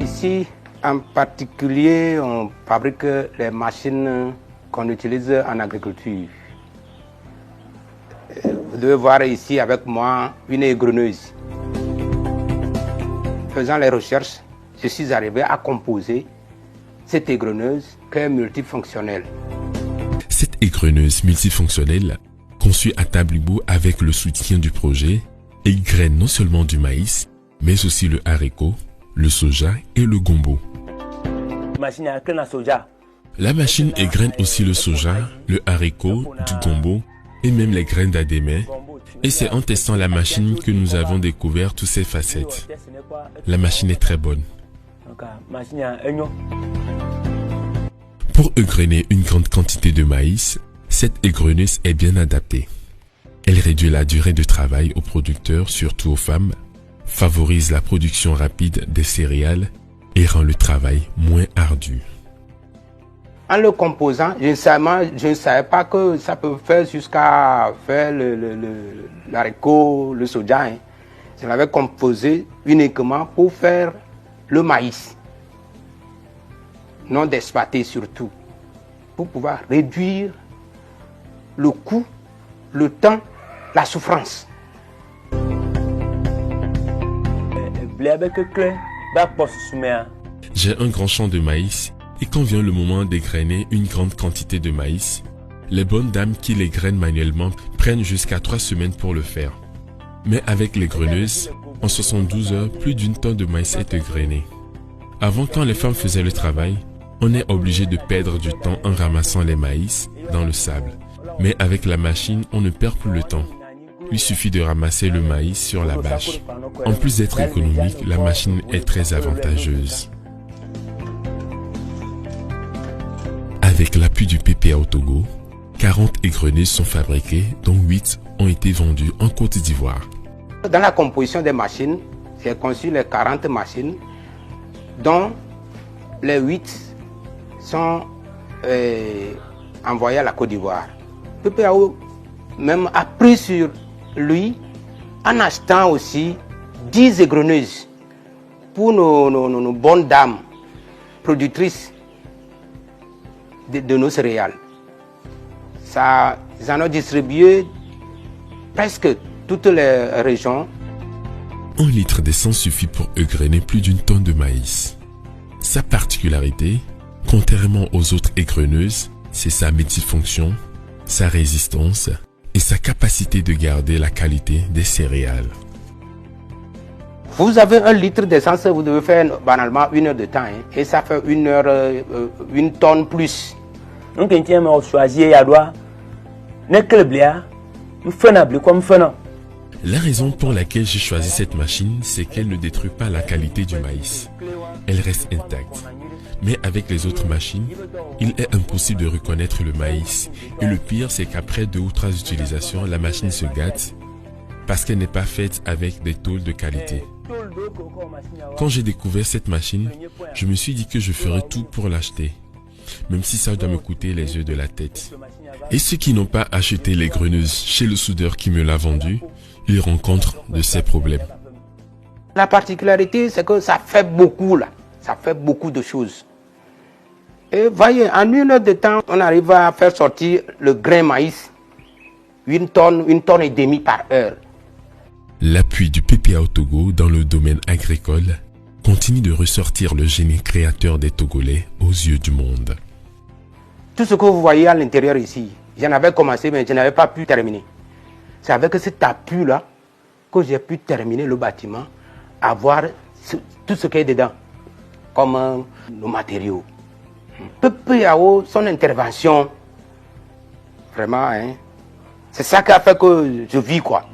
Ici, en particulier, on fabrique les machines qu'on utilise en agriculture. Vous devez voir ici avec moi une égreneuse. Faisant les recherches, je suis arrivé à composer cette égreneuse qui est multifonctionnelle. Cette égreneuse multifonctionnelle, conçue à Tablibo avec le soutien du projet, égrène non seulement du maïs, mais aussi le haricot, le soja et le gombo. La machine égrène aussi le soja, le haricot, du gombo et même les graines d'adémé. Et c'est en testant la machine que nous avons découvert toutes ces facettes. La machine est très bonne. Pour égrener une grande quantité de maïs, cette égreneuse est bien adaptée. Elle réduit la durée de travail aux producteurs, surtout aux femmes, favorise la production rapide des céréales et rend le travail moins ardu. En le composant, je ne savais pas que ça peut faire jusqu'à faire l'haricot, le soja. Hein. Je l'avais composé uniquement pour faire le maïs, non d'exploiter surtout, pour pouvoir réduire le coût, le temps, la souffrance. J'ai un grand champ de maïs et quand vient le moment d'égrainer une grande quantité de maïs, les bonnes dames qui les grainent manuellement prennent jusqu'à 3 semaines pour le faire. Mais avec l'égreneuse, en 72 heures, plus d'une tonne de maïs est égrenée. Avant, quand les femmes faisaient le travail, on est obligé de perdre du temps en ramassant les maïs dans le sable. Mais avec la machine, on ne perd plus le temps. Il suffit de ramasser le maïs sur la bâche. En plus d'être économique, la machine est très avantageuse. Avec l'appui du PPA au Togo, 40 égreneuses sont fabriquées, dont 8 ont été vendues en Côte d'Ivoire. Dans la composition des machines, j'ai conçu les 40 machines, dont les 8 sont envoyées à la Côte d'Ivoire. PPAO même a pris sur lui en achetant aussi 10 égreneuses pour nos bonnes dames productrices de nos céréales. Ça, ils en ont distribué presque toutes les régions. 1 litre d'essence suffit pour égrener plus d'une tonne de maïs. Sa particularité, contrairement aux autres égreneuses, c'est sa multifonction, sa résistance et sa capacité de garder la qualité des céréales. Vous avez 1 litre d'essence, vous devez faire banalement 1 heure de temps, hein, et ça fait 1 heure, 1 tonne plus. La raison pour laquelle j'ai choisi cette machine, c'est qu'elle ne détruit pas la qualité du maïs. Elle reste intacte. Mais avec les autres machines, il est impossible de reconnaître le maïs. Et le pire, c'est qu'après 2 ou 3 utilisations, la machine se gâte parce qu'elle n'est pas faite avec des tôles de qualité. Quand j'ai découvert cette machine, je me suis dit que je ferais tout pour l'acheter, même si ça doit me coûter les yeux de la tête. Et ceux qui n'ont pas acheté l'égreneuse chez le soudeur qui me l'a vendue, ils rencontrent de ces problèmes. La particularité, c'est que ça fait beaucoup là. Ça fait beaucoup de choses. Et voyez, en 1 heure de temps, on arrive à faire sortir le grain maïs, 1 tonne et demie par heure. L'appui du PPA au Togo dans le domaine agricole continue de ressortir le génie créateur des Togolais aux yeux du monde. Tout ce que vous voyez à l'intérieur ici, j'en avais commencé mais je n'avais pas pu terminer. C'est avec cet appui-là que j'ai pu terminer le bâtiment, avoir tout ce qui est dedans, comme nos matériaux. PPAO, son intervention, vraiment, hein, c'est ça qui a fait que je vis quoi.